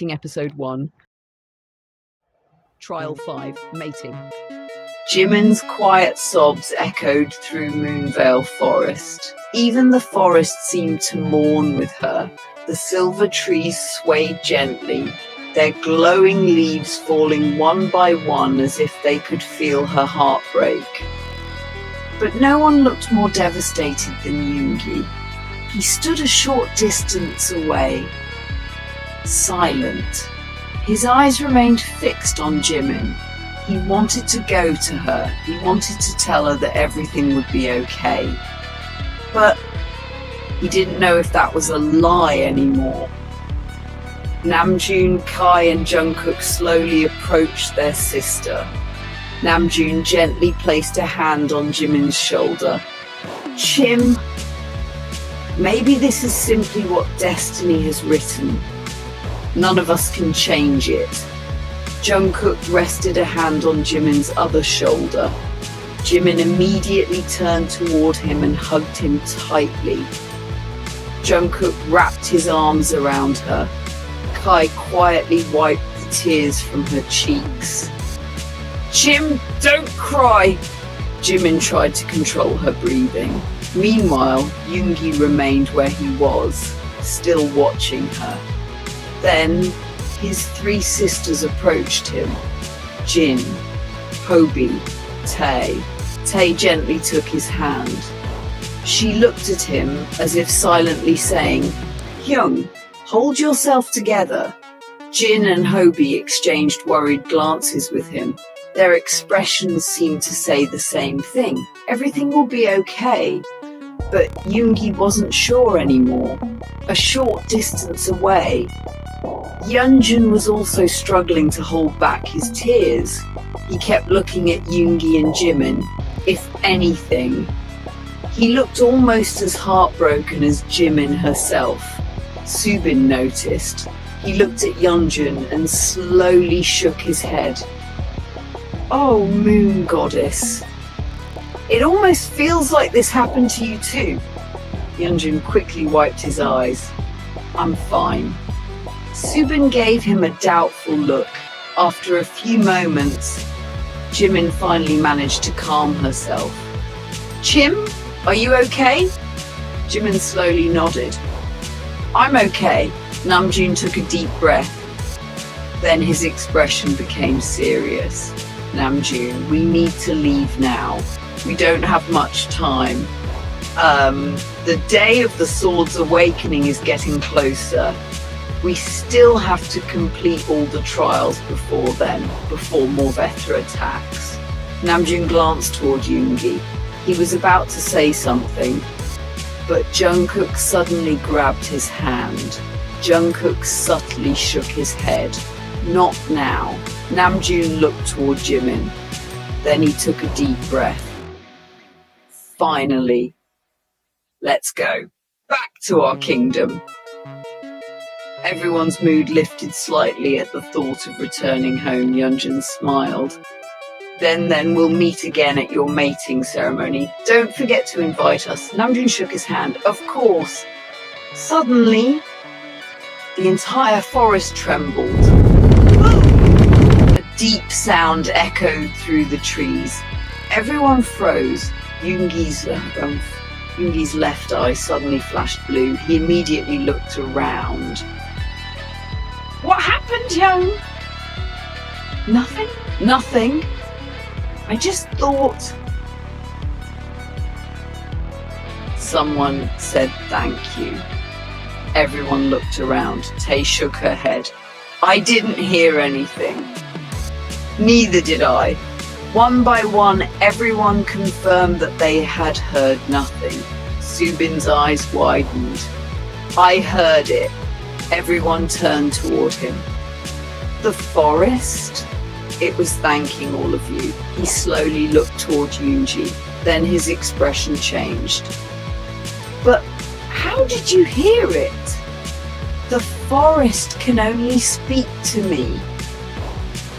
Episode 1. Trial 5. Mating. Jimin's quiet sobs echoed through Moonvale Forest. Even the forest seemed to mourn with her. The silver trees swayed gently, their glowing leaves falling one by one as if they could feel her heartbreak. But no one looked more devastated than Yoongi. He stood a short distance away, silent. His eyes remained fixed on Jimin. He wanted to go to her. He wanted to tell her that everything would be okay. But he didn't know if that was a lie anymore. Namjoon, Kai and Jungkook slowly approached their sister. Namjoon gently placed a hand on Jimin's shoulder. Chim, maybe this is simply what destiny has written. None of us can change it. Jungkook rested a hand on Jimin's other shoulder. Jimin immediately turned toward him and hugged him tightly. Jungkook wrapped his arms around her. Kai quietly wiped the tears from her cheeks. Jim, don't cry! Jimin tried to control her breathing. Meanwhile, Yoongi remained where he was, still watching her. Then, his three sisters approached him. Jin, Hobi, Tae. Tae gently took his hand. She looked at him as if silently saying, Hyung, hold yourself together. Jin and Hobi exchanged worried glances with him. Their expressions seemed to say the same thing. Everything will be okay. But Yoongi wasn't sure anymore. A short distance away, Yeonjun was also struggling to hold back his tears. He kept looking at Yoongi and Jimin. If anything, he looked almost as heartbroken as Jimin herself. Subin noticed. He looked at Yeonjun and slowly shook his head. Oh, moon goddess. It almost feels like this happened to you too. Yeonjun quickly wiped his eyes. I'm fine. Subin gave him a doubtful look. After a few moments, Jimin finally managed to calm herself. Chim, are you okay? Jimin slowly nodded. I'm okay. Namjoon took a deep breath. Then his expression became serious. Namjoon, we need to leave now. We don't have much time. The day of the Sword's Awakening is getting closer. We still have to complete all the trials before then, before Morvethra attacks. Namjoon glanced toward Yoongi. He was about to say something, but Jungkook suddenly grabbed his hand. Jungkook subtly shook his head. Not now. Namjoon looked toward Jimin. Then he took a deep breath. Finally. Let's go. Back to our kingdom. Everyone's mood lifted slightly at the thought of returning home. Yeonjun smiled. Then we'll meet again at your mating ceremony. Don't forget to invite us. Namjoon shook his hand. Of course. Suddenly, the entire forest trembled. A deep sound echoed through the trees. Everyone froze. Yoongi's left eye suddenly flashed blue. He immediately looked around. What happened, Young? Nothing. I just thought... Someone said thank you. Everyone looked around. Tae shook her head. I didn't hear anything. Neither did I. One by one, everyone confirmed that they had heard nothing. Subin's eyes widened. I heard it. Everyone turned toward him. The forest? It was thanking all of you. He slowly looked toward Yoongi. Then his expression changed. But how did you hear it? The forest can only speak to me.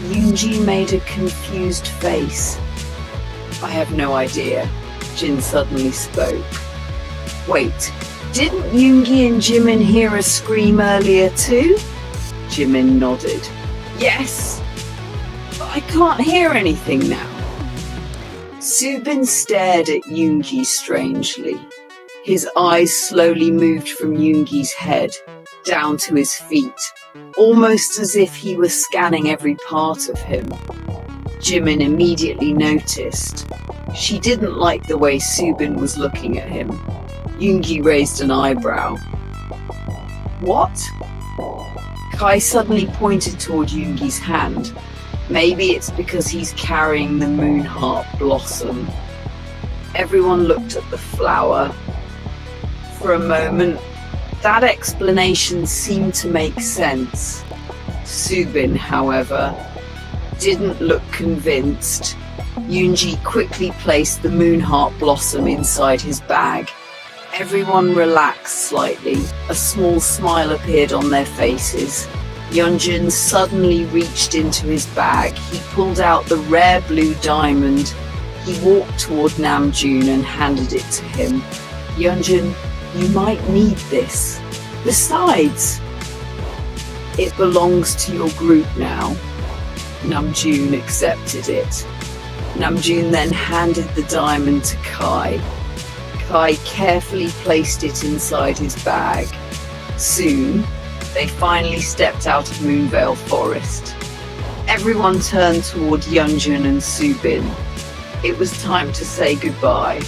Yoongi made a confused face. I have no idea. Jin suddenly spoke. Wait, didn't Yoongi and Jimin hear a scream earlier too? Jimin nodded. Yes, but I can't hear anything now. Subin stared at Yoongi strangely. His eyes slowly moved from Yoongi's head down to his feet, almost as if he was scanning every part of him. Jimin immediately noticed. She didn't like the way Subin was looking at him. Yoongi raised an eyebrow. What? Kai suddenly pointed toward Yoongi's hand. Maybe it's because he's carrying the moon heart blossom. Everyone looked at the flower. For a moment, that explanation seemed to make sense. Subin, however, didn't look convinced. Yoongi quickly placed the moon heart blossom inside his bag. Everyone relaxed slightly. A small smile appeared on their faces. Yeonjun suddenly reached into his bag. He pulled out the rare blue diamond. He walked toward Namjoon and handed it to him. Yeonjun, you might need this. Besides, it belongs to your group now. Namjoon accepted it. Namjoon then handed the diamond to Kai. Kai carefully placed it inside his bag. Soon, they finally stepped out of Moonvale Forest. Everyone turned toward Yeonjun and Subin. It was time to say goodbye.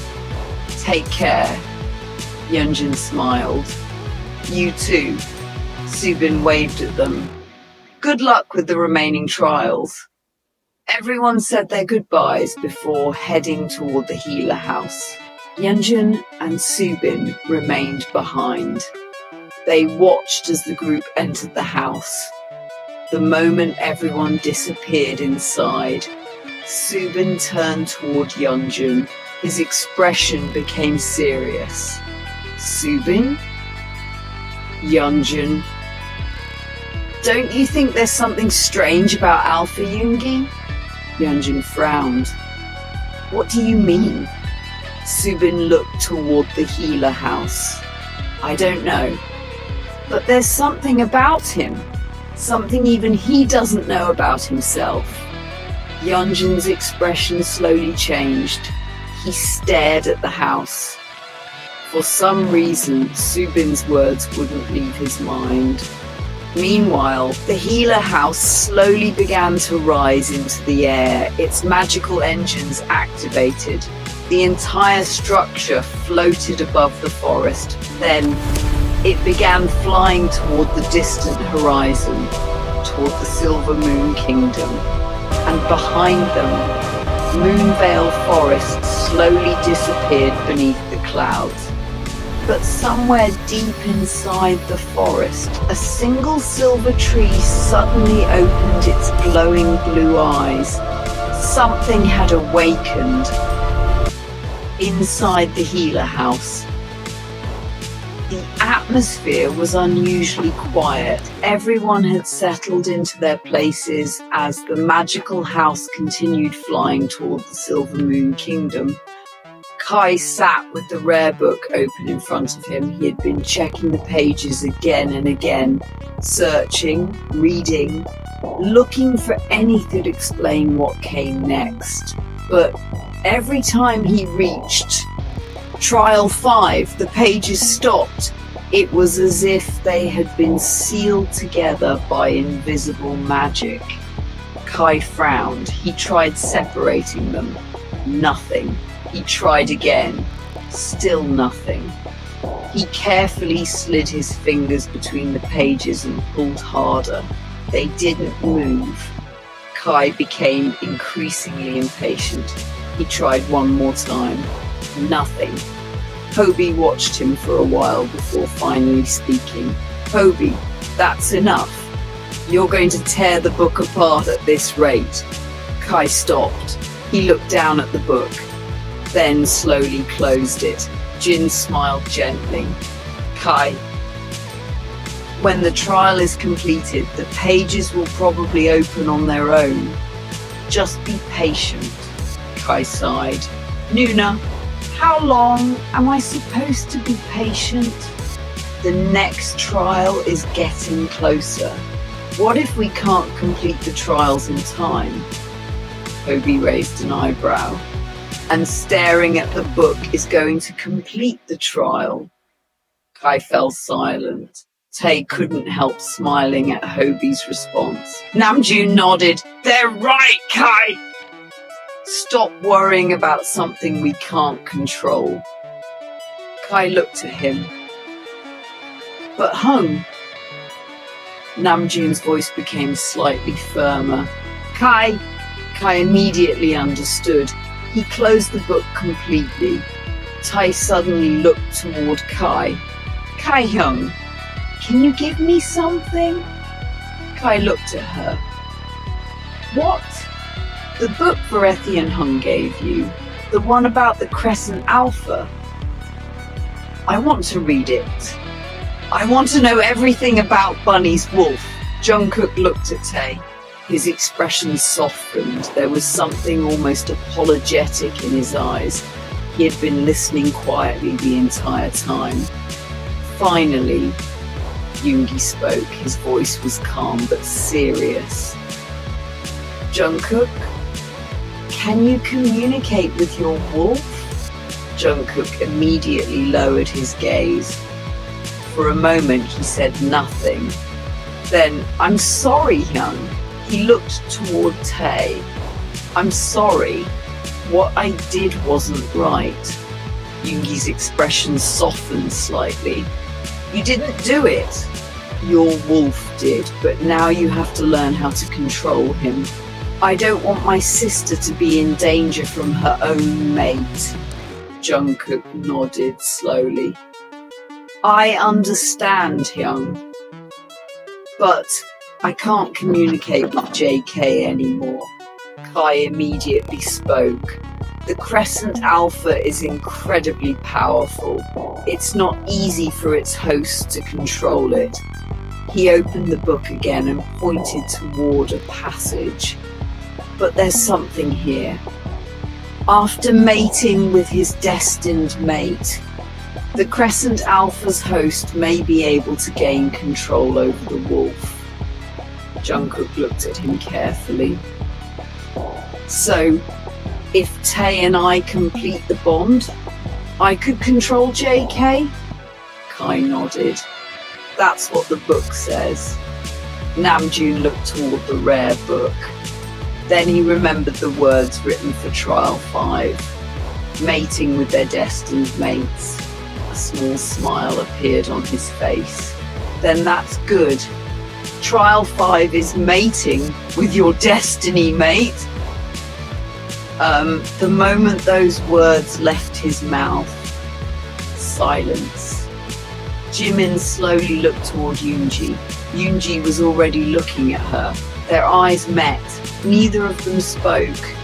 Take care. Yeonjun smiled. You too. Subin waved at them. Good luck with the remaining trials. Everyone said their goodbyes before heading toward the healer house. Yeonjun and Subin remained behind. They watched as the group entered the house. The moment everyone disappeared inside, Subin turned toward Yeonjun. His expression became serious. Subin? Yeonjun? Don't you think there's something strange about Alpha, Yoongi? Yeonjun frowned. What do you mean? Subin looked toward the healer house. I don't know. But there's something about him. Something even he doesn't know about himself. Yeonjun's expression slowly changed. He stared at the house. For some reason, Subin's words wouldn't leave his mind. Meanwhile, the healer house slowly began to rise into the air, its magical engines activated. The entire structure floated above the forest. Then, it began flying toward the distant horizon, toward the Silver Moon Kingdom. And behind them, Moonvale Forest slowly disappeared beneath the clouds. But somewhere deep inside the forest, a single silver tree suddenly opened its glowing blue eyes. Something had awakened inside the healer house. The atmosphere was unusually quiet. Everyone had settled into their places as the magical house continued flying toward the Silver Moon Kingdom. Kai sat with the rare book open in front of him. He had been checking the pages again and again, searching, reading, looking for anything to explain what came next. But every time he reached Trial 5, the pages stopped. It was as if they had been sealed together by invisible magic. Kai frowned. He tried separating them. Nothing. He tried again. Still nothing. He carefully slid his fingers between the pages and pulled harder. They didn't move. Kai became increasingly impatient. He tried one more time. Nothing. Hobie watched him for a while before finally speaking. Hobie, that's enough. You're going to tear the book apart at this rate. Kai stopped. He looked down at the book, then slowly closed it. Jin smiled gently. Kai, when the trial is completed, the pages will probably open on their own. Just be patient. Kai sighed. Nuna, how long am I supposed to be patient? The next trial is getting closer. What if we can't complete the trials in time? Hobie raised an eyebrow. And staring at the book is going to complete the trial. Kai fell silent. Tay couldn't help smiling at Hobie's response. Namjoon nodded. They're right, Kai! Stop worrying about something we can't control. Kai looked at him. But Hung. Namjoon's voice became slightly firmer. Kai immediately understood. He closed the book completely. Tai suddenly looked toward Kai. Kai Hyung, can you give me something? Kai looked at her. What? The book Varethian Hung gave you. The one about the Crescent Alpha. I want to read it. I want to know everything about Bunny's wolf. Jungkook looked at Tae. His expression softened. There was something almost apologetic in his eyes. He had been listening quietly the entire time. Finally, Yoongi spoke. His voice was calm but serious. Jungkook, can you communicate with your wolf? Jungkook immediately lowered his gaze. For a moment, he said nothing. Then, I'm sorry, Hyung. He looked toward Tae. I'm sorry. What I did wasn't right. Yoongi's expression softened slightly. You didn't do it. Your wolf did, but now you have to learn how to control him. I don't want my sister to be in danger from her own mate. Jungkook nodded slowly. I understand, Hyung. But I can't communicate with JK anymore. Kai immediately spoke. The Crescent Alpha is incredibly powerful. It's not easy for its host to control it. He opened the book again and pointed toward a passage. But there's something here. After mating with his destined mate, the Crescent Alpha's host may be able to gain control over the wolf. Jungkook looked at him carefully. So, if Tae and I complete the bond, I could control JK? Kai nodded. That's what the book says. Namjoon looked toward the rare book. Then he remembered the words written for Trial 5. Mating with their destined mates. A small smile appeared on his face. Then that's good. Trial 5 is mating with your destiny mate. The moment those words left his mouth, silence. Jimin slowly looked toward Yoongi. Yoongi was already looking at her. Their eyes met. Neither of them spoke.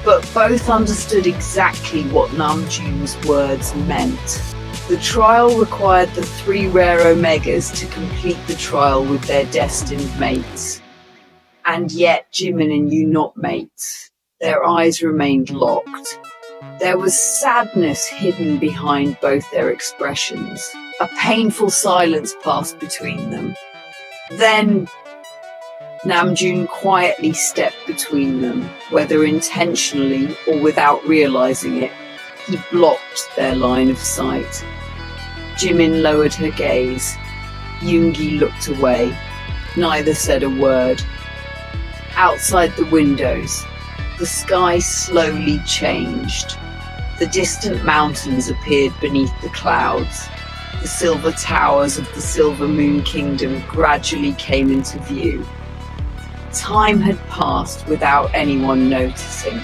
But both understood exactly what Namjoon's words meant. The trial required the 3 rare Omegas to complete the trial with their destined mates. And yet Jimin and Yoo not mates. Their eyes remained locked. There was sadness hidden behind both their expressions. A painful silence passed between them. Then Namjoon quietly stepped between them, whether intentionally or without realizing it. He blocked their line of sight. Jimin lowered her gaze. Yoongi looked away. Neither said a word. Outside the windows, the sky slowly changed. The distant mountains appeared beneath the clouds. The silver towers of the Silver Moon Kingdom gradually came into view. Time had passed without anyone noticing.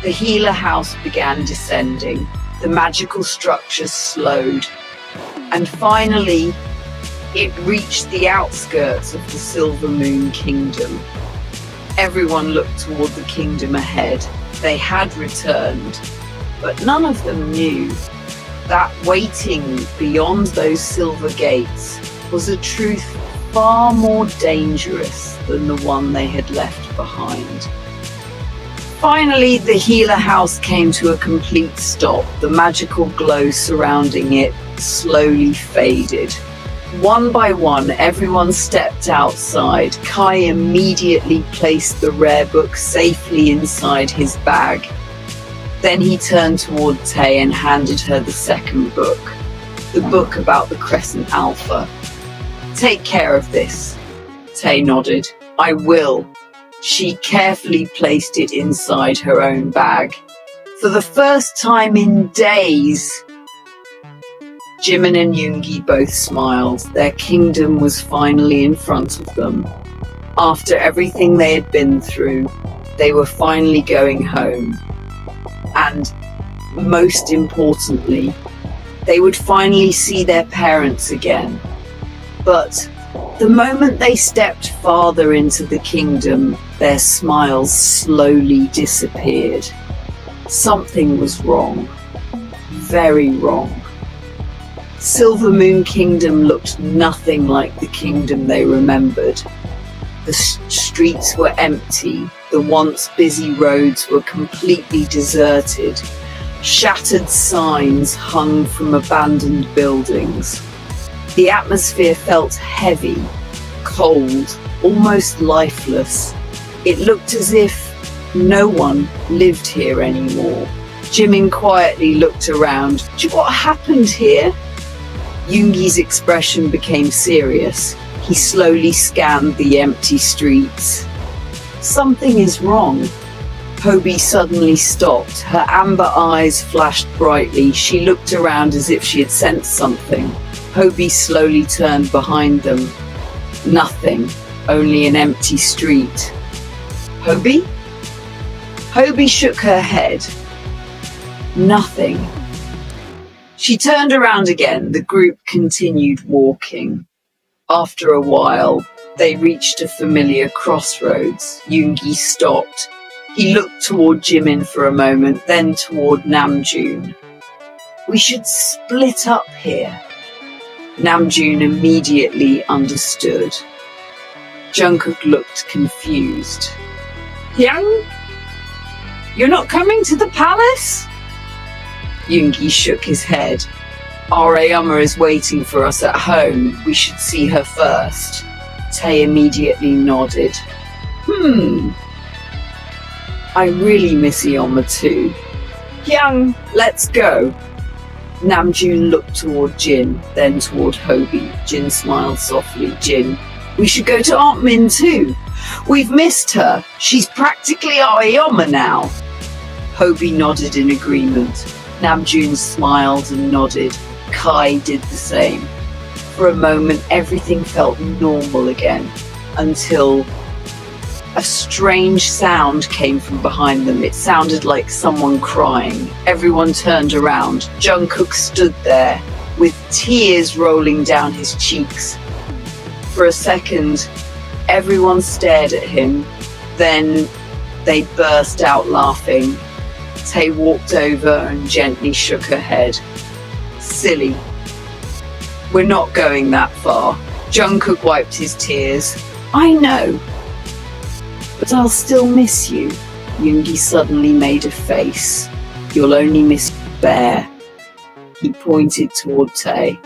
The healer house began descending. The magical structure slowed. And finally, it reached the outskirts of the Silver Moon Kingdom. Everyone looked toward the kingdom ahead. They had returned, but none of them knew that waiting beyond those silver gates was a truth far more dangerous than the one they had left behind. Finally, the healer house came to a complete stop. The magical glow surrounding it slowly faded. One by one, everyone stepped outside. Kai immediately placed the rare book safely inside his bag. Then he turned toward Tay and handed her the second book, the book about the Crescent Alpha. "Take care of this." Tay nodded. "I will." She carefully placed it inside her own bag. For the first time in days, Jimin and Yoongi both smiled. Their kingdom was finally in front of them. After everything they had been through, they were finally going home. And most importantly, they would finally see their parents again. But the moment they stepped farther into the kingdom, their smiles slowly disappeared. Something was wrong. Very wrong. Silver Moon Kingdom looked nothing like the kingdom they remembered. The streets were empty. The once busy roads were completely deserted. Shattered signs hung from abandoned buildings. The atmosphere felt heavy, cold, almost lifeless. It looked as if no one lived here anymore. Jimin quietly looked around. What happened here? Yoongi's expression became serious. He slowly scanned the empty streets. Something is wrong. Hobie suddenly stopped. Her amber eyes flashed brightly. She looked around as if she had sensed something. Hobie slowly turned behind them. Nothing. Only an empty street. Hobie? Hobie shook her head. Nothing. She turned around again. The group continued walking. After a while, they reached a familiar crossroads. Yoongi stopped. He looked toward Jimin for a moment, then toward Namjoon. "We should split up here." Namjoon immediately understood. Jungkook looked confused. "Hyung? You're not coming to the palace?" Yoongi shook his head. "Arayama is waiting for us at home. We should see her first." Tae immediately nodded. I really miss Ioma too. Hyung, let's go." Namjoon looked toward Jin, then toward Hobie. Jin smiled softly. "Jin, we should go to Aunt Min too. We've missed her. She's practically our Ioma now." Hobie nodded in agreement. Namjoon smiled and nodded. Kai did the same. For a moment, everything felt normal again, until a strange sound came from behind them. It sounded like someone crying. Everyone turned around. Jungkook stood there, with tears rolling down his cheeks. For a second, everyone stared at him. Then they burst out laughing. Tae walked over and gently shook her head. "Silly. We're not going that far." Jungkook wiped his tears. "I know. But I'll still miss you." Yoongi suddenly made a face. "You'll only miss Bear." He pointed toward Tae.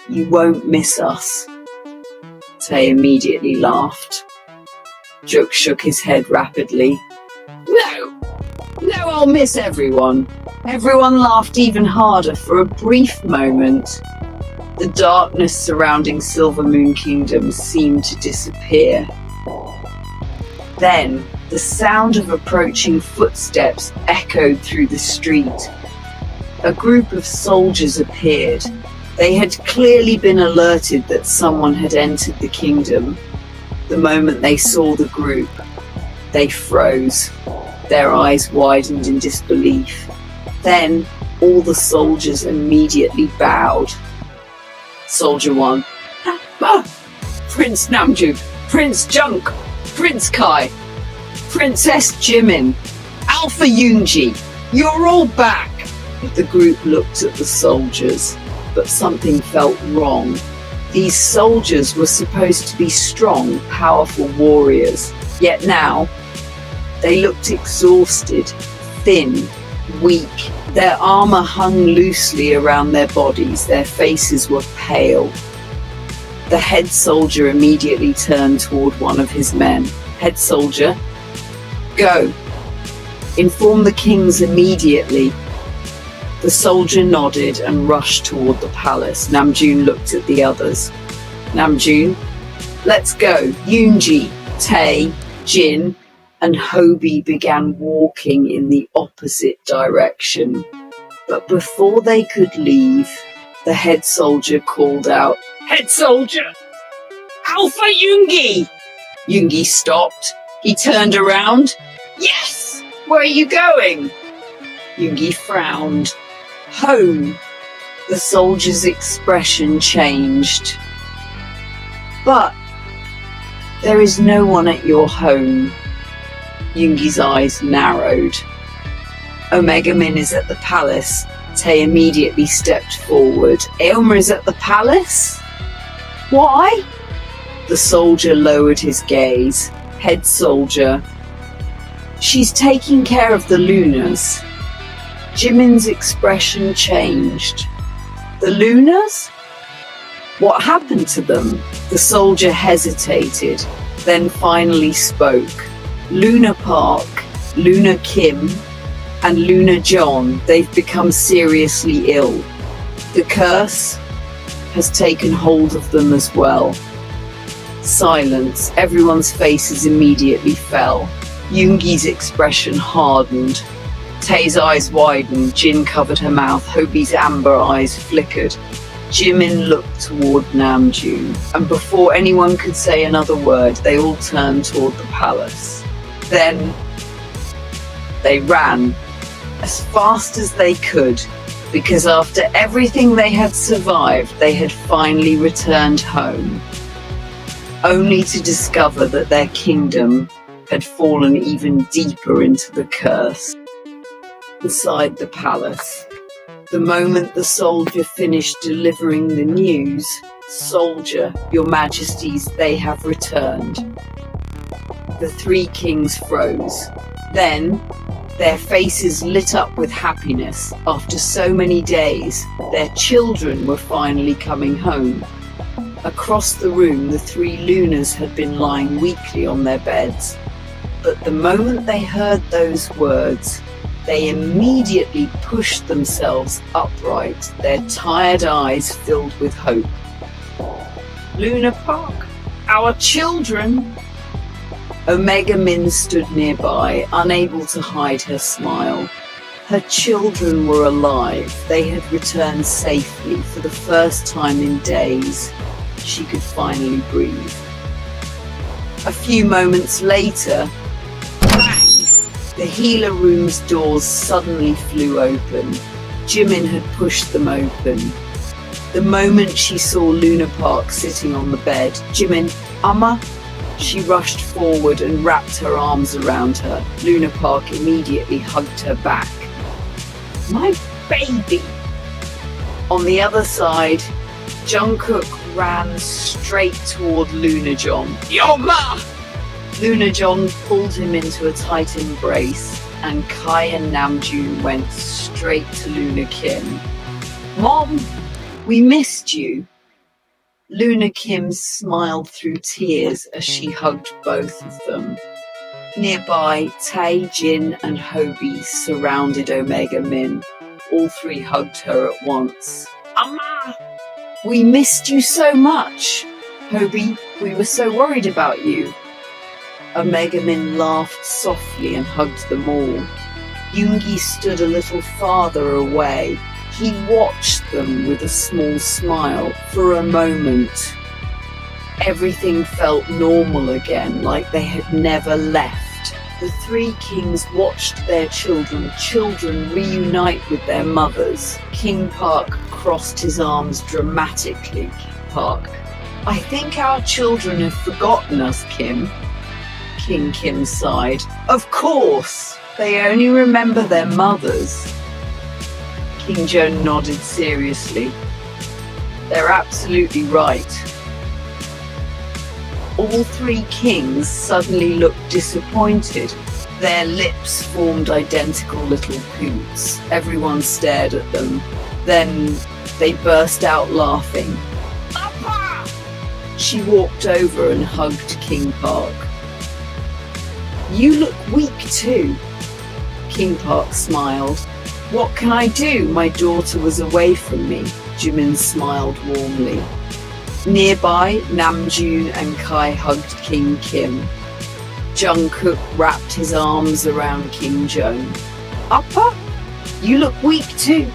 "You won't miss us." Tae immediately laughed. Juk shook his head rapidly. No, I'll miss everyone." Everyone laughed even harder for a brief moment. The darkness surrounding Silver Moon Kingdom seemed to disappear. Then, the sound of approaching footsteps echoed through the street. A group of soldiers appeared. They had clearly been alerted that someone had entered the kingdom. The moment they saw the group, they froze. Their eyes widened in disbelief. Then, all the soldiers immediately bowed. Soldier 1. "Prince Namjoon, Prince Junk, Prince Kai, Princess Jimin, Alpha Yoongi, you're all back." The group looked at the soldiers, but something felt wrong. These soldiers were supposed to be strong, powerful warriors, yet now they looked exhausted, thin, weak. Their armor hung loosely around their bodies. Their faces were pale. The head soldier immediately turned toward one of his men. Head soldier, go. Inform the kings immediately. The soldier nodded and rushed toward the palace. Namjoon looked at the others. Namjoon, let's go. Yoongi, Tae, Jin, and Hobie began walking in the opposite direction. But before they could leave, the head soldier called out, Head soldier! Alpha Yoongi! Yoongi stopped. He turned around. Yes! Where are you going? Yoongi frowned. Home. The soldier's expression changed. But there is no one at your home. Yoongi's eyes narrowed. Omega Min is at the palace. Tae immediately stepped forward. Aylmer is at the palace? Why? The soldier lowered his gaze. Head soldier. She's taking care of the Lunars. Jimin's expression changed. The Lunars? What happened to them? The soldier hesitated, then finally spoke. Luna Park, Luna Kim, and Luna John, they've become seriously ill. The curse has taken hold of them as well. Silence. Everyone's faces immediately fell. Yoongi's expression hardened. Tae's eyes widened. Jin covered her mouth. Hobie's amber eyes flickered. Jimin looked toward Namjoon, and before anyone could say another word, they all turned toward the palace. Then they ran as fast as they could, because after everything they had survived, they had finally returned home, only to discover that their kingdom had fallen even deeper into the curse. Inside the palace, the moment the soldier finished delivering the news, Soldier, your majesties, they have returned. The three kings froze. Then, their faces lit up with happiness. After so many days, their children were finally coming home. Across the room, the three Lunars had been lying weakly on their beds. But the moment they heard those words, they immediately pushed themselves upright, their tired eyes filled with hope. Luna Park, our children! Omega Min stood nearby, unable to hide her smile. Her children were alive. They had returned safely for the first time in days. She could finally breathe. A few moments later, bang! The healer room's doors suddenly flew open. Jimin had pushed them open. The moment she saw Luna Park sitting on the bed, Jimin, Amma? She rushed forward and wrapped her arms around her. Luna Park immediately hugged her back. My baby! On the other side, Jungkook ran straight toward Luna John. Yoma! Luna John pulled him into a tight embrace, and Kai and Namjoon went straight to Luna Kim. Mom, we missed you. Luna Kim smiled through tears as she hugged both of them. Nearby, Tae, Jin, and Hobie surrounded Omega Min. All three hugged her at once. Amma! We missed you so much. Hobie, we were so worried about you. Omega Min laughed softly and hugged them all. Yoongi stood a little farther away. He watched them with a small smile. For a moment, everything felt normal again, like they had never left. The three kings watched their children reunite with their mothers. King Park crossed his arms dramatically. Park, I think our children have forgotten us, Kim. King Kim sighed. Of course, they only remember their mothers. King Jo nodded seriously. They're absolutely right. All three kings suddenly looked disappointed. Their lips formed identical little poots. Everyone stared at them. Then they burst out laughing. Appa! She walked over and hugged King Park. "You look weak too." King Park smiled. "What can I do? My daughter was away from me." Jimin smiled warmly. Nearby, Namjoon and Kai hugged King Kim. Jungkook wrapped his arms around Kim Jong. "Appa, you look weak too."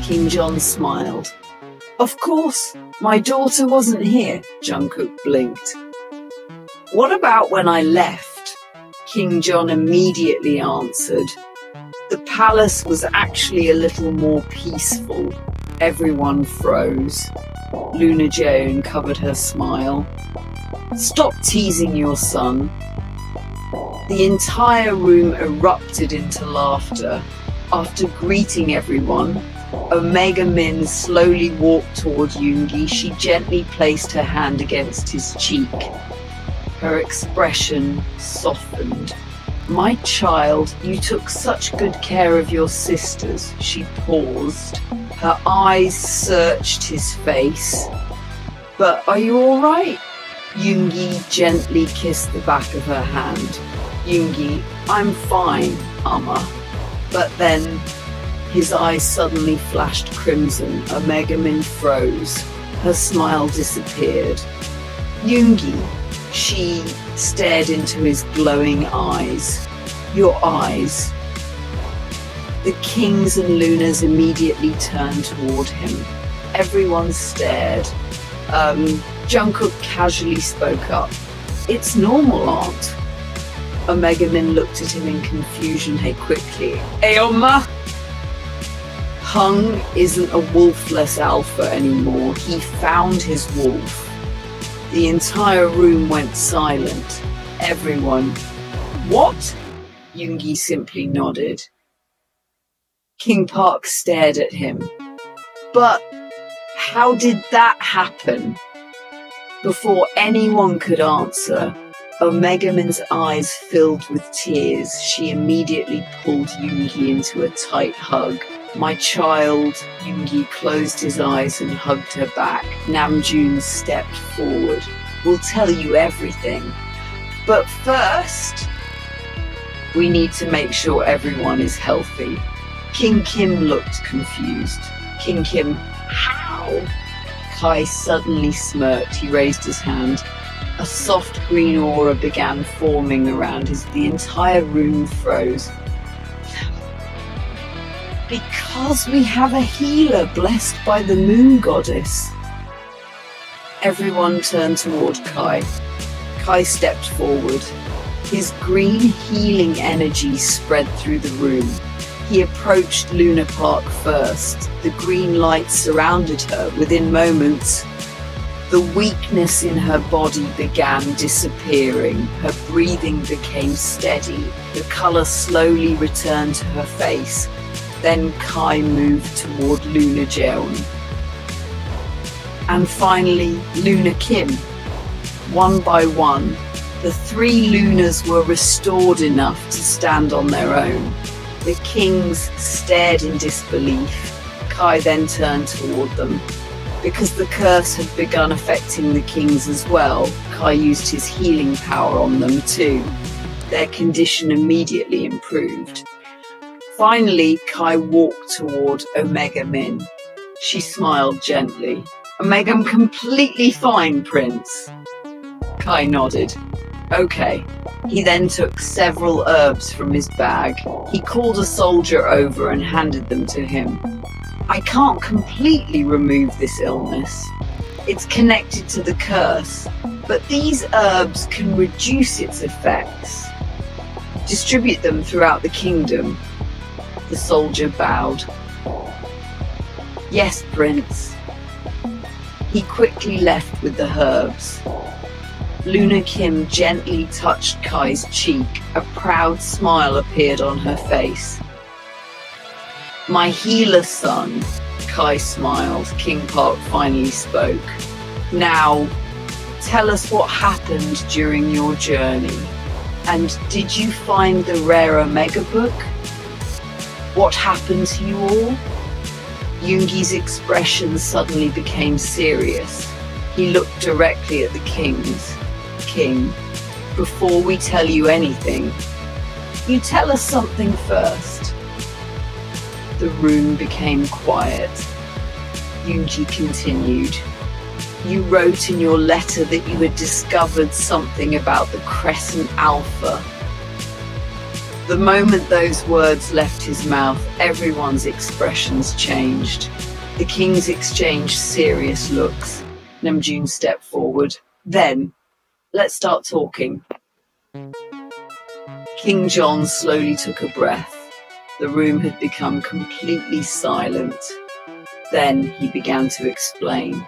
Kim Jong smiled. "Of course, my daughter wasn't here." Jungkook blinked. "What about when I left?" King Jong immediately answered. "The palace was actually a little more peaceful." Everyone froze. Luna Joan covered her smile. "Stop teasing your son." The entire room erupted into laughter. After greeting everyone, Omega Min slowly walked toward Yoongi. She gently placed her hand against his cheek. Her expression softened. "My child, you took such good care of your sisters." She paused. Her eyes searched his face. "But are you all right?" Yoongi gently kissed the back of her hand. "Yoongi, I'm fine, Amma." But then his eyes suddenly flashed crimson. Omega Min froze. Her smile disappeared. "Yoongi," she stared into his glowing eyes. "Your eyes." The kings and Lunas immediately turned toward him. Everyone stared. Jungkook casually spoke up. "It's normal, Aunt." Omega Min looked at him in confusion. "Hey, quickly. Aoma!" Hung isn't a wolfless alpha anymore. He found his wolf. The entire room went silent. Everyone, "What?" Yoongi simply nodded. King Park stared at him. "But how did that happen?" Before anyone could answer, Omega Min's eyes filled with tears. She immediately pulled Yoongi into a tight hug. "My child." Yoongi closed his eyes and hugged her back. Namjoon stepped forward. "We'll tell you everything. But first, we need to make sure everyone is healthy." King Kim looked confused. King Kim, "How?" Kai suddenly smirked. He raised his hand. A soft green aura began forming around the entire room froze. "Because we have a healer blessed by the moon goddess." Everyone turned toward Kai. Kai stepped forward. His green healing energy spread through the room. He approached Luna Park first. The green light surrounded her. Within moments, the weakness in her body began disappearing. Her breathing became steady. The color slowly returned to her face. Then Kai moved toward Luna Jeon. And finally, Luna Kim. One by one, the three Lunas were restored enough to stand on their own. The kings stared in disbelief. Kai then turned toward them. Because the curse had begun affecting the kings as well, Kai used his healing power on them too. Their condition immediately improved. Finally, Kai walked toward Omega Min. She smiled gently. "Omega, I'm completely fine, Prince." Kai nodded. "Okay." He then took several herbs from his bag. He called a soldier over and handed them to him. "I can't completely remove this illness. It's connected to the curse, but these herbs can reduce its effects. Distribute them throughout the kingdom." The soldier bowed. "Yes, Prince." He quickly left with the herbs. Luna Kim gently touched Kai's cheek. A proud smile appeared on her face. "My healer son," Kai smiled. King Park finally spoke. "Now, tell us what happened during your journey. And did you find the rare Omega book? What happened to you all?" Yoongi's expression suddenly became serious. He looked directly at the King, before we tell you anything, you tell us something first. The room became quiet. Yoongi continued. You wrote in your letter that you had discovered something about the Crescent Alpha. The moment those words left his mouth, everyone's expressions changed. The kings exchanged serious looks. Namjoon stepped forward. Then, let's start talking. King John slowly took a breath. The room had become completely silent. Then he began to explain.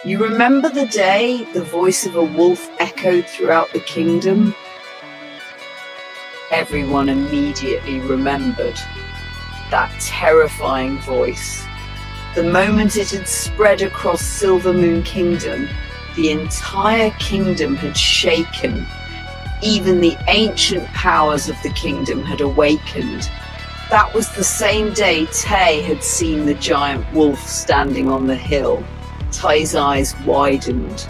You remember the day the voice of a wolf echoed throughout the kingdom? Everyone immediately remembered that terrifying voice. The moment it had spread across Silver Moon Kingdom, the entire kingdom had shaken. Even the ancient powers of the kingdom had awakened. That was the same day Tae had seen the giant wolf standing on the hill. Tae's eyes widened.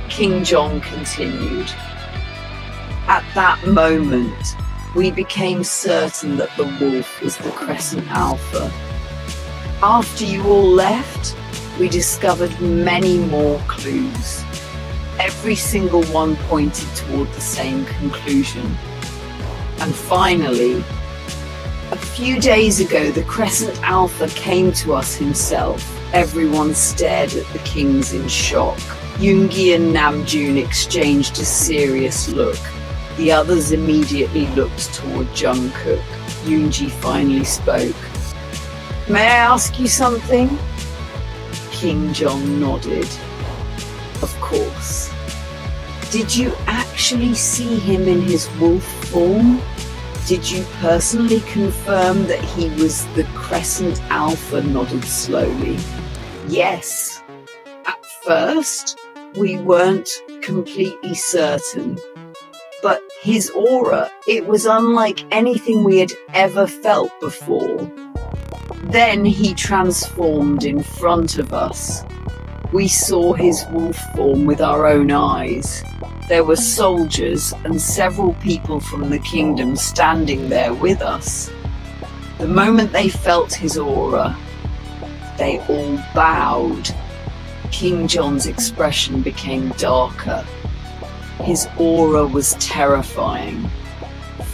King John continued. At that moment, we became certain that the wolf was the Crescent Alpha. After you all left, we discovered many more clues. Every single one pointed toward the same conclusion. And finally, a few days ago, the Crescent Alpha came to us himself. Everyone stared at the kings in shock. Yoongi and Namjoon exchanged a serious look. The others immediately looked toward Jungkook. Yoongi finally spoke. May I ask you something? King John nodded. Of course. Did you actually see him in his wolf form? Did you personally confirm that he was the Crescent Alpha? Nodded slowly. Yes. At first, we weren't completely certain. But his aura, it was unlike anything we had ever felt before. Then he transformed in front of us. We saw his wolf form with our own eyes. There were soldiers and several people from the kingdom standing there with us. The moment they felt his aura, they all bowed. King John's expression became darker. His aura was terrifying.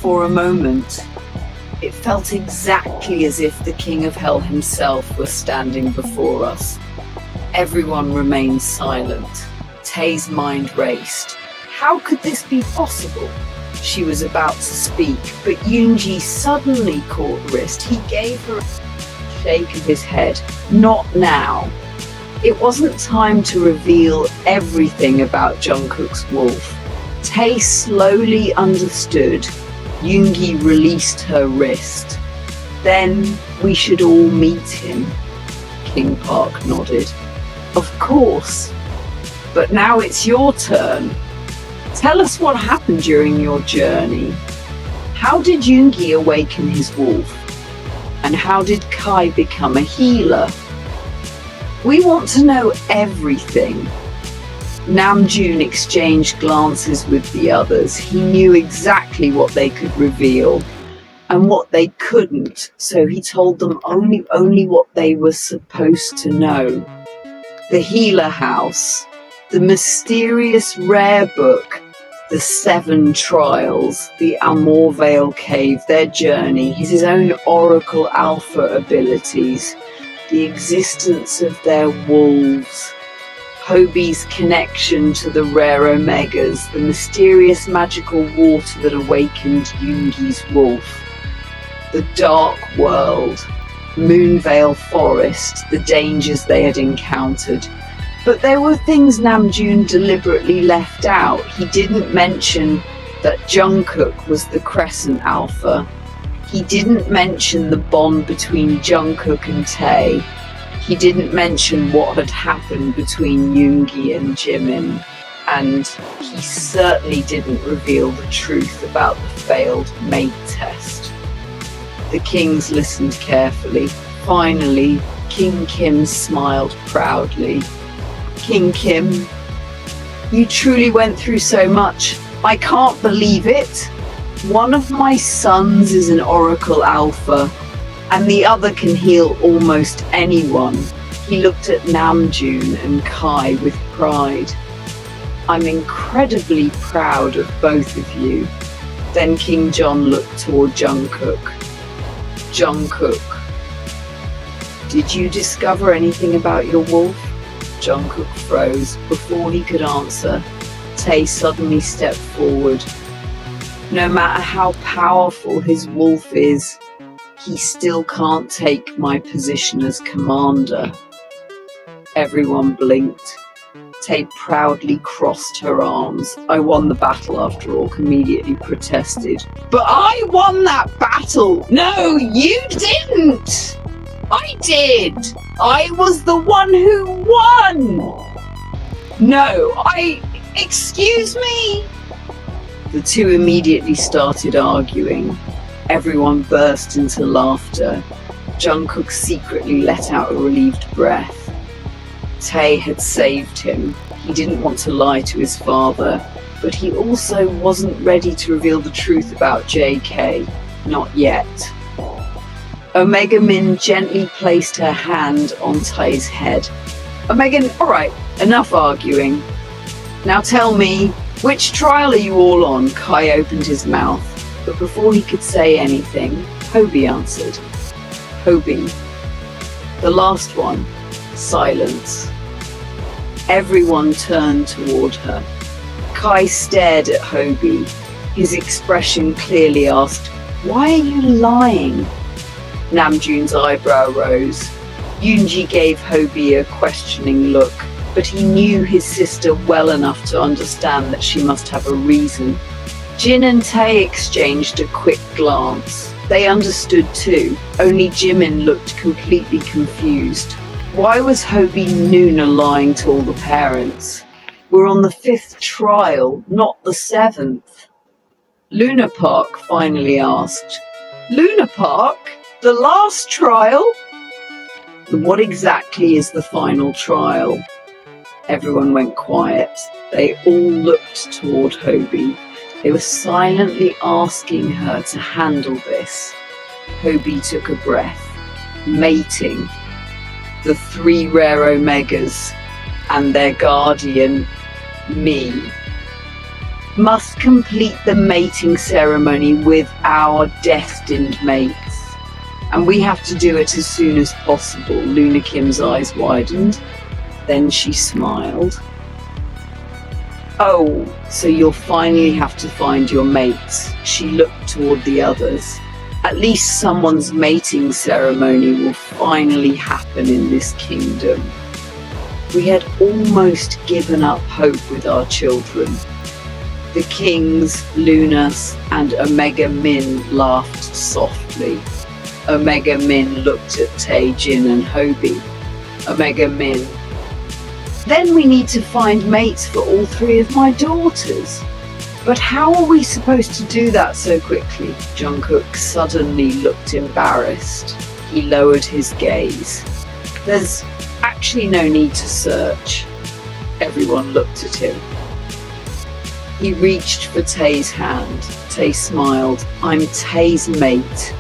For a moment, it felt exactly as if the King of Hell himself were standing before us. Everyone remained silent. Tae's mind raced. How could this be possible? She was about to speak, but Yoongi suddenly caught the wrist. He gave her a shake of his head. Not now. It wasn't time to reveal everything about Jungkook's wolf. Tae slowly understood. Yoongi released her wrist. Then we should all meet him. King Park nodded. Of course. But now it's your turn. Tell us what happened during your journey. How did Yoongi awaken his wolf? And how did Kai become a healer? We want to know everything. Namjoon exchanged glances with the others. He knew exactly what they could reveal and what they couldn't, so he told them only what they were supposed to know. The Healer House, the mysterious rare book, the 7 trials, the Amor Vale Cave, their journey, his own Oracle Alpha abilities, the existence of their wolves, Hobie's connection to the rare Omegas, the mysterious magical water that awakened Yoongi's wolf, the dark world, Moonvale Forest, the dangers they had encountered. But there were things Namjoon deliberately left out. He didn't mention that Jungkook was the Crescent Alpha. He didn't mention the bond between Jungkook and Tae. He didn't mention what had happened between Yoongi and Jimin. And he certainly didn't reveal the truth about the failed mate test. The kings listened carefully. Finally, King Kim smiled proudly. King Kim. You truly went through so much. I can't believe it. One of my sons is an Oracle Alpha, and the other can heal almost anyone. He looked at Namjoon and Kai with pride. I'm incredibly proud of both of you. Then King John looked toward Jungkook. Jungkook, did you discover anything about your wolf? Jungkook froze. Before he could answer, Tae suddenly stepped forward. No matter how powerful his wolf is, he still can't take my position as commander. Everyone blinked. Tae proudly crossed her arms. I won the battle after all, immediately protested. But I won that battle! No, you didn't! I did! I was the one who won! No, excuse me? The two immediately started arguing. Everyone burst into laughter. Jungkook secretly let out a relieved breath. Tae had saved him. He didn't want to lie to his father, but he also wasn't ready to reveal the truth about JK. Not yet. Omega Min gently placed her hand on Tae's head. Omega, alright, enough arguing. Now tell me, which trial are you all on? Kai opened his mouth, but before he could say anything, Hobie answered. Hobie. The last one. Silence. Everyone turned toward her. Kai stared at Hobie. His expression clearly asked, "Why are you lying?" Namjoon's eyebrow rose. Yoonji gave Hobie a questioning look, but he knew his sister well enough to understand that she must have a reason. Jin and Tae exchanged a quick glance. They understood too, only Jimin looked completely confused. Why was Hobie Noona lying to all the parents? We're on the 5th trial, not the 7th. Luna Park finally asked. Luna Park? The last trial? What exactly is the final trial? Everyone went quiet. They all looked toward Hobie. They were silently asking her to handle this. Hobie took a breath. Mating. The 3 rare Omegas and their guardian, me, must complete the mating ceremony with our destined mates. And we have to do it as soon as possible. Luna Kim's eyes widened. Then she smiled. Oh, so you'll finally have to find your mates. She looked toward the others. At least someone's mating ceremony will finally happen in this kingdom. We had almost given up hope with our children. The kings, Lunas, and Omega Min laughed softly. Omega Min looked at Tae, Jin, and Hobie. Omega Min. Then we need to find mates for all 3 of my daughters. But how are we supposed to do that so quickly? Jungkook suddenly looked embarrassed. He lowered his gaze. There's actually no need to search. Everyone looked at him. He reached for Tae's hand. Tae smiled. I'm Tae's mate.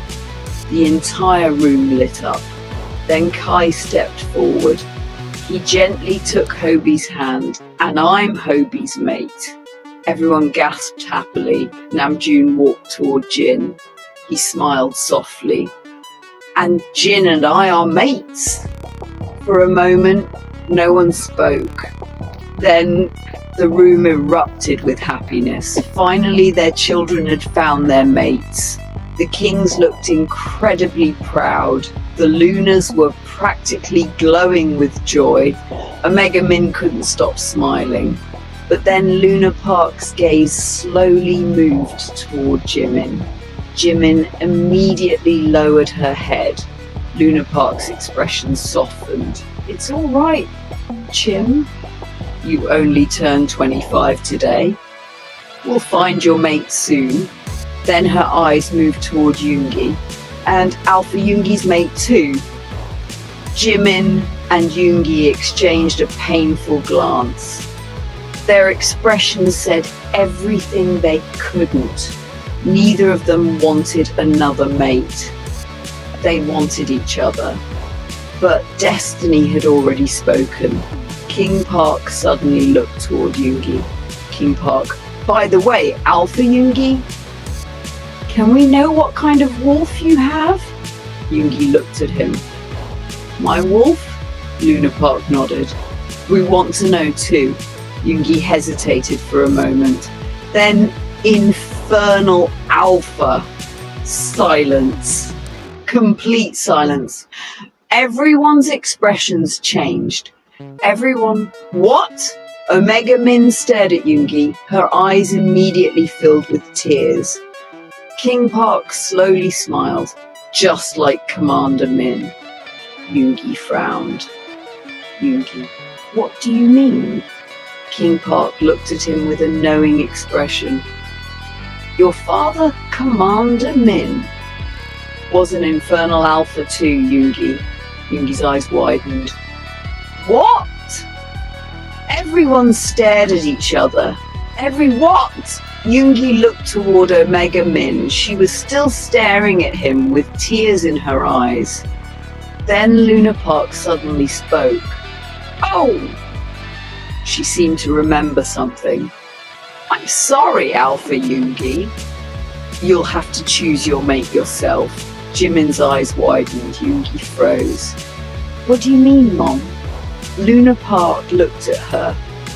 The entire room lit up. Then Kai stepped forward. He gently took Hobie's hand, and I'm Hobie's mate. Everyone gasped happily. Namjoon walked toward Jin. He smiled softly. And Jin and I are mates. For a moment, no one spoke. Then the room erupted with happiness. Finally, their children had found their mates. The kings looked incredibly proud. The Lunas were practically glowing with joy. Omega Min couldn't stop smiling. But then Luna Park's gaze slowly moved toward Jimin. Jimin immediately lowered her head. Luna Park's expression softened. It's all right, Chim. You only turned 25 today. We'll find your mate soon. Then her eyes moved toward Yoongi. And Alpha Yoongi's mate too. Jimin and Yoongi exchanged a painful glance. Their expressions said everything they couldn't. Neither of them wanted another mate. They wanted each other. But destiny had already spoken. King Park suddenly looked toward Yoongi. King Park, by the way, Alpha Yoongi? Can we know what kind of wolf you have? Yoongi looked at him. My wolf? Luna Park nodded. We want to know too. Yoongi hesitated for a moment. Then, Infernal Alpha. Silence. Complete silence. Everyone's expressions changed. Everyone, what? Omega Min stared at Yoongi, her eyes immediately filled with tears. King Park slowly smiled, just like Commander Min. Yoongi frowned. Yoongi, what do you mean? King Park looked at him with a knowing expression. Your father, Commander Min, was an Infernal Alpha too, Yoongi. Yoongi's eyes widened. What? Everyone stared at each other. Every what? Yoongi looked toward Omega Min. She was still staring at him with tears in her eyes. Then Luna Park suddenly spoke. Oh! She seemed to remember something. I'm sorry, Alpha Yoongi. You'll have to choose your mate yourself. Jimin's eyes widened. Yoongi froze. What do you mean, Mom? Luna Park looked at her.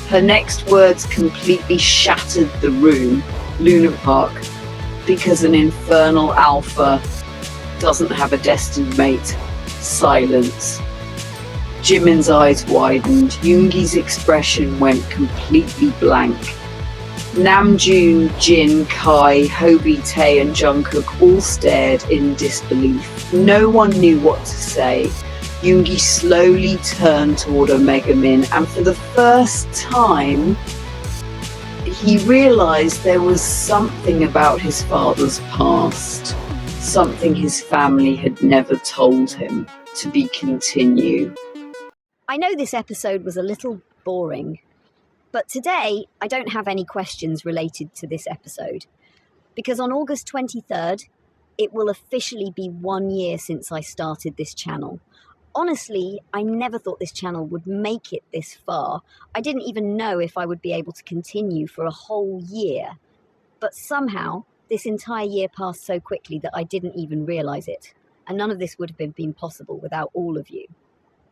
Her next words completely shattered the room. Luna Park, because an Infernal Alpha doesn't have a destined mate. Silence. Jimin's eyes widened. Yoongi's expression went completely blank. Namjoon, Jin, Kai, Hobie, Tae and Jungkook all stared in disbelief. No one knew what to say. Yoongi slowly turned toward Omega Min, and for the first time, he realized there was something about his father's past, something his family had never told him, to be continued. I know this episode was a little boring, but today I don't have any questions related to this episode, because on August 23rd, it will officially be 1 year since I started this channel. Honestly, I never thought this channel would make it this far. I didn't even know if I would be able to continue for a whole year. But somehow, this entire year passed so quickly that I didn't even realise it. And none of this would have been possible without all of you.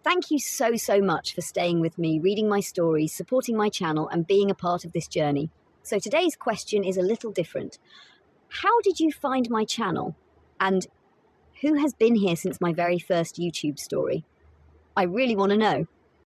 Thank you so much for staying with me, reading my stories, supporting my channel, and being a part of this journey. So today's question is a little different. How did you find my channel? And who has been here since my very first YouTube story? I really want to know.